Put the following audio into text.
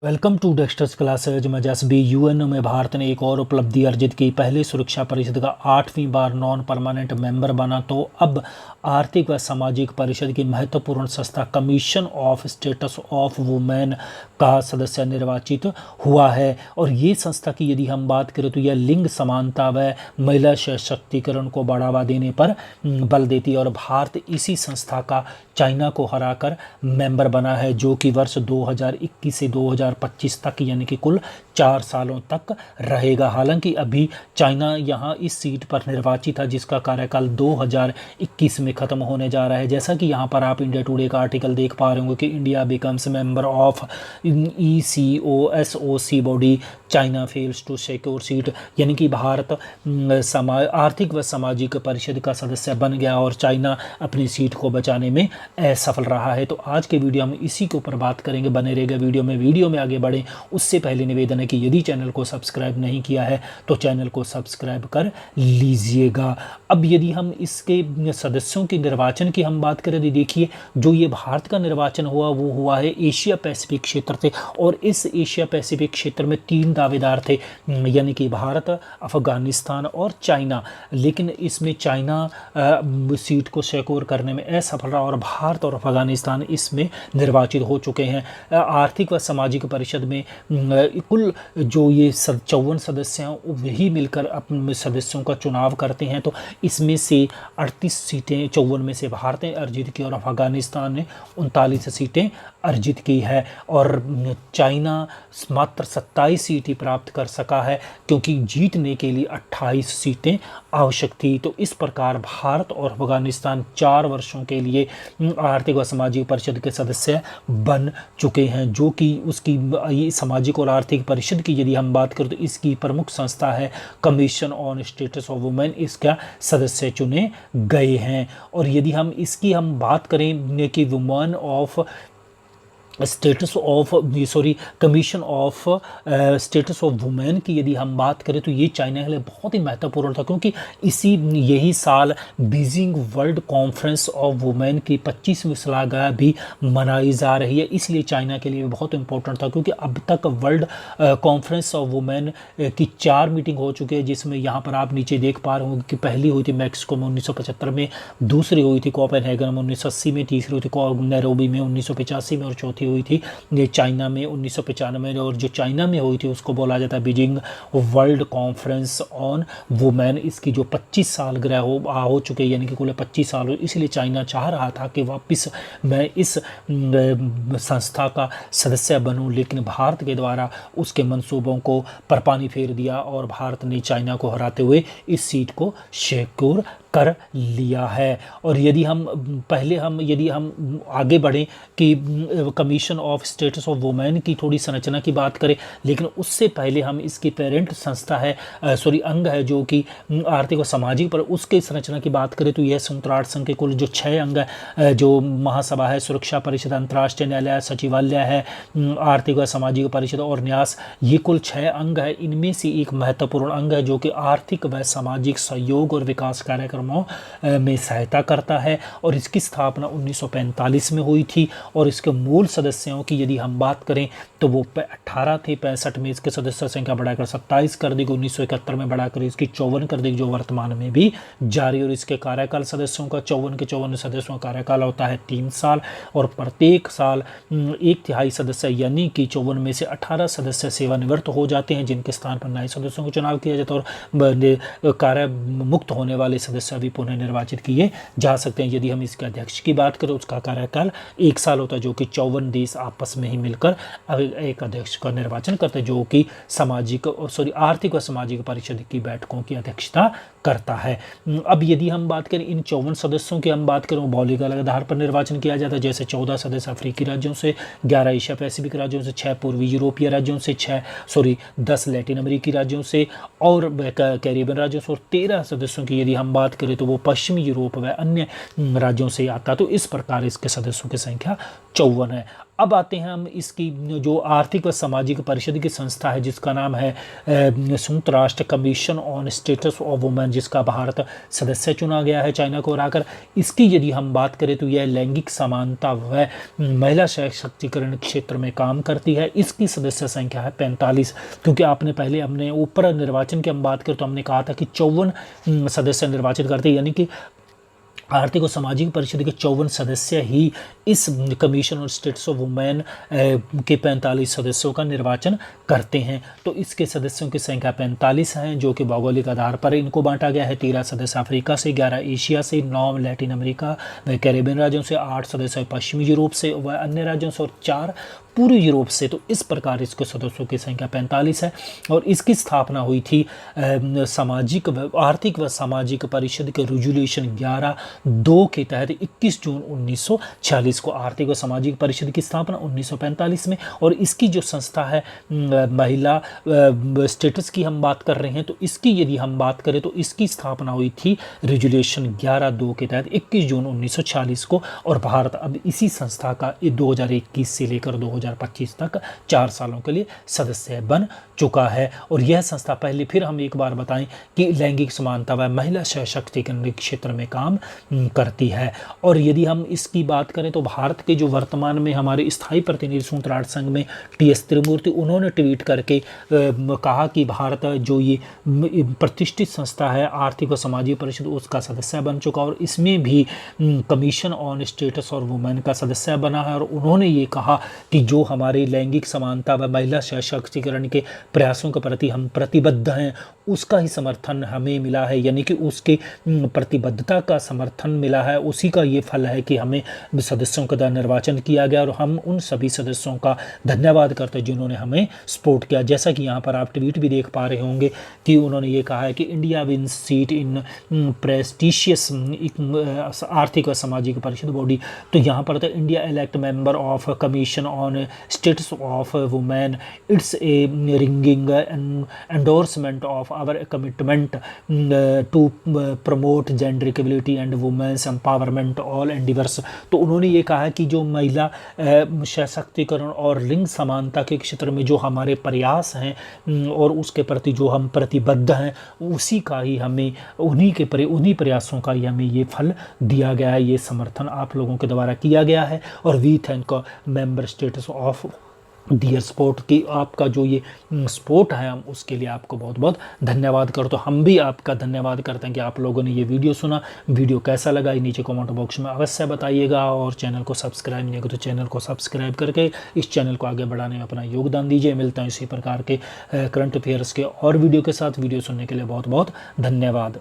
Welcome to Dexters classes में जसबी UNO में भारत ने एक और उपलब्धि अर्जित की। पहले सुरक्षा परिषद का 8वीं बार नॉन परमानेंट मेंबर बना, तो अब आर्थिक व सामाजिक परिषद की महत्वपूर्ण संस्था commission of status of women का सदस्य निर्वाचित हुआ है। और ये संस्था की यदि हम बात करें तो यह लिंग समानता व महिला सशक्तिकरण को बढ़ावा देने पर बल देती है। और भारत इसी संस्था का चाइना को हराकर मेंबर बना है, जो कि वर्ष 2021 से 2025 तक यानी कि कुल 4 सालों तक रहेगा। हालांकि अभी चाइना यहाँ इस सीट पर निर्वाचित है, जिसका कार्यकाल 2021 में ख़त्म होने जा रहा है। जैसा कि यहाँ पर आप इंडिया टुडे का आर्टिकल देख पा रहे होंगे कि India becomes member of ECOSOC body, China fails to secure seat, यानी कि भारत आर्थिक व सामाजिक परिषद का सदस्य बन गया और चाइना अपनी सीट को बचाने में असफल रहा है। तो आज के वीडियो हम इसी के ऊपर बात करेंगे, बने रहेगा वीडियो में आगे बढ़ें उससे पहले निवेदन है कि यदि चैनल को सब्सक्राइब नहीं किया है तो चैनल को सब्सक्राइब कर लीजिएगा। अब यदि हम इसके सदस्यों के निर्वाचन की हम बात करें तो देखिए, जो ये भारत का निर्वाचन हुआ वो हुआ है एशिया पैसिफिक क्षेत्र से, और इस एशिया पैसिफिक क्षेत्र में 3 दावेदार थे, यानी कि भारत, अफगानिस्तान और चाइना। लेकिन इसमें चाइना सीट को सिक्योर करने में असफल रहा और भारत और अफगानिस्तान इसमें निर्वाचित हो चुके हैं। आर्थिक व सामाजिक परिषद में कुल जो ये 54 सदस्य हैं वही मिलकर अपने सदस्यों का चुनाव करते हैं। तो इसमें से 38 सीटें 54 में से भारत ने अर्जित की और अफगानिस्तान ने 39 सीटें अर्जित की है। और चाइना मात्र 27 सीटें प्राप्त कर सका है, क्योंकि जीतने के लिए 28 सीटें आवश्यक थी। तो इस प्रकार भारत और अफगानिस्तान 4 वर्षों के लिए आर्थिक व सामाजिक परिषद के सदस्य बन चुके हैं, जो कि उसकी ये सामाजिक और आर्थिक परिषद की यदि हम बात करें तो इसकी प्रमुख संस्था है commission on status of women, इसका सदस्य चुने गए हैं। और यदि हम इसकी हम बात करें कि women of commission of status of women की यदि हम बात करें तो ये चाइना के लिए बहुत ही महत्वपूर्ण था, क्योंकि यही साल Beijing world conference of women की 25वीं सलाहगाह भी मनाई जा रही है। इसलिए चाइना के लिए बहुत इंपॉर्टेंट था, क्योंकि अब तक वर्ल्ड कॉन्फ्रेंस ऑफ वुमेन की 4 मीटिंग हो चुकी है, जिसमें यहाँ पर आप नीचे देख पा रहे होंगे कि पहली हुई थी मैक्सिको में 1975 में, दूसरी हुई थी कोपेनहेगन में 1980 में, तीसरी हुई थी नैरोबी में 1985 में और चौथी हुई थी ये चाइना में 1995 में। और जो चाइना में हुई थी उसको बोला जाता है Beijing world conference on women. इसकी जो 25 साल हो चुके, यानी कि कुल 25 साल, इसलिए चाइना चाह रहा था कि वापस मैं इस संस्था का सदस्य बनूं, लेकिन भारत के द्वारा उसके मंसूबों को पर पानी फेर दिया और भारत ने चाइना को हराते हुए इस सीट को सिक्योर कर लिया है। और यदि हम आगे बढ़ें कि commission of status of women की थोड़ी संरचना की बात करें, लेकिन उससे पहले हम इसकी पेरेंट संस्था है अंग है जो कि आर्थिक और सामाजिक पर, उसके संरचना की बात करें तो यह संयुक्त राष्ट्र संघ के कुल जो 6 अंग है, जो महासभा है, सुरक्षा परिषद, अंतर्राष्ट्रीय न्यायालय, सचिवालय है, आर्थिक और सामाजिक परिषद और न्यास, ये कुल 6 अंग है। इनमें से एक महत्वपूर्ण अंग है जो कि आर्थिक व सामाजिक सहयोग और विकास कार्यक्रम में सहायता करता है, और इसकी स्थापना 1945 में हुई थी। और इसके मूल सदस्यों की यदि हम बात करें तो वो 18 थे, 65 में इसके सदस्य संख्या बढ़ाकर 27 कर दी, 1971 में बढ़ाकर इसकी 54 कर दी, जो वर्तमान में भी जारी। और इसके कार्यकाल सदस्यों का 54 सदस्यों का कार्यकाल होता है 3 साल, और प्रत्येक साल 1/3 सदस्य यानी कि 54 में से 18 सदस्य सेवानिवृत्त हो जाते हैं, जिनके स्थान पर नए सदस्यों को चुनाव किया जाता है और कार्य मुक्त होने वाले सदस्य भी पुनः निर्वाचित किए जा सकते हैं। यदि हम इसके अध्यक्ष की बात करें उसका कार्यकाल 1 साल होता है, जो कि 54 देश आपस में ही मिलकर एक अध्यक्ष का निर्वाचन करते हैं, जो कि आर्थिक और सामाजिक परिषद की बैठकों की अध्यक्षता करता है। अब यदि हम बात करें इन 54 सदस्यों की हम बात करें, भौगोलिक आधार पर निर्वाचन किया जाता है, जैसे 14 सदस्य अफ्रीकी राज्यों से, 11 एशिया पैसिफिक राज्यों से, 6 पूर्वी यूरोपीय राज्यों से, 10 लैटिन अमेरिकी राज्यों से और कैरिबियन राज्यों से, और 13 सदस्यों की यदि हम बात करें तो वो पश्चिमी यूरोप व अन्य राज्यों से आता है। तो इस प्रकार इसके सदस्यों की संख्या 54 है। अब आते हैं हम इसकी जो आर्थिक व सामाजिक परिषद की संस्था है जिसका नाम है संयुक्त राष्ट्र commission on status of women, जिसका भारत सदस्य चुना गया है चाइना को हराकर। इसकी यदि हम बात करें तो यह लैंगिक समानता व महिला सशक्तिकरण क्षेत्र में काम करती है। इसकी सदस्य संख्या है 45, क्योंकि आपने पहले हमने ऊपर निर्वाचन की हम बात करें तो हमने कहा था कि 54 सदस्य निर्वाचित करते हैं, यानी कि आर्थिक और सामाजिक परिषद के 54 सदस्य ही इस कमीशन और स्टेट्स ऑफ वुमेन के 45 सदस्यों का निर्वाचन करते हैं। तो इसके सदस्यों की संख्या 45 हैं, जो कि भौगोलिक आधार पर इनको बांटा गया है। 13 सदस्य अफ्रीका से, 11 एशिया से, 9 लैटिन अमेरिका व कैरेबियन राज्यों से, 8 सदस्य पश्चिमी यूरोप से व अन्य राज्यों से और 4 पूर्वी यूरोप से। तो इस प्रकार इसके सदस्यों की संख्या 45 है और इसकी स्थापना हुई थी आर्थिक व सामाजिक परिषद के रेजोल्यूशन 11(2) के तहत 21 जून 1946 को। आर्थिक व सामाजिक परिषद की स्थापना 1945 में, और इसकी जो संस्था है महिला स्टेटस की हम बात कर रहे हैं, तो इसकी यदि हम बात करें तो इसकी स्थापना हुई थी रेजोल्यूशन 11(2) के तहत 21 जून 1946 को। और भारत अब इसी संस्था का 2021 से लेकर 2025 तक 4 सालों के लिए सदस्य बन चुका है। और यह संस्था पहले फिर हम एक बार बताएं कि लैंगिक समानता व महिला सशक्तिकरण के क्षेत्र में काम करती है। और यदि हम इसकी बात करें तो भारत के जो वर्तमान में हमारे स्थायी प्रतिनिधि संयुक्त राष्ट्र संघ में TS त्रिमूर्ति, उन्होंने ट्वीट करके कहा कि भारत जो ये प्रतिष्ठित संस्था है आर्थिक व सामाजिक परिषद, उसका सदस्य बन चुका और इसमें भी कमीशन ऑन स्टेटस और वुमेन का सदस्य बना है। और उन्होंने ये कहा कि जो हमारे लैंगिक समानता व महिला सशक्तिकरण के प्रयासों के प्रति हम प्रतिबद्ध हैं, उसका ही समर्थन हमें मिला है, यानी कि उसके प्रतिबद्धता का समर्थन मिला है, उसी का ये फल है कि हमें सदस्यों का निर्वाचन किया गया। और हम उन सभी सदस्यों का धन्यवाद करते हैं जिन्होंने हमें सपोर्ट किया। जैसा कि यहाँ पर आप ट्वीट भी देख पा रहे होंगे कि उन्होंने ये कहा है कि India win seat in prestigious आर्थिक व सामाजिक परिषद बॉडी। तो यहाँ पर तो India elect member of commission on status of women, it's a ringing endorsement of our commitment to promote gender equality and women's empowerment all endeavours. तो उन्होंने ये कहा है कि जो महिला सशक्तिकरण और लिंग समानता के क्षेत्र में जो हमारे प्रयास हैं और उसके प्रति जो हम प्रतिबद्ध हैं, उसी का ही हमें उन्हीं प्रयासों का ही हमें ये फल दिया गया है, ये समर्थन आप लोगों के द्वारा किया गया है। और we thank member states of their support की, आपका जो ये सपोर्ट है हम उसके लिए आपको बहुत बहुत धन्यवाद करते। तो हम भी आपका धन्यवाद करते हैं कि आप लोगों ने ये वीडियो सुना। वीडियो कैसा लगा ये नीचे कमेंट बॉक्स में अवश्य बताइएगा, और चैनल को सब्सक्राइब नहीं किया तो चैनल को सब्सक्राइब करके इस चैनल को आगे बढ़ाने में अपना योगदान दीजिए। मिलता है इसी प्रकार के करंट अफेयर्स के और वीडियो के साथ। वीडियो सुनने के लिए बहुत बहुत धन्यवाद।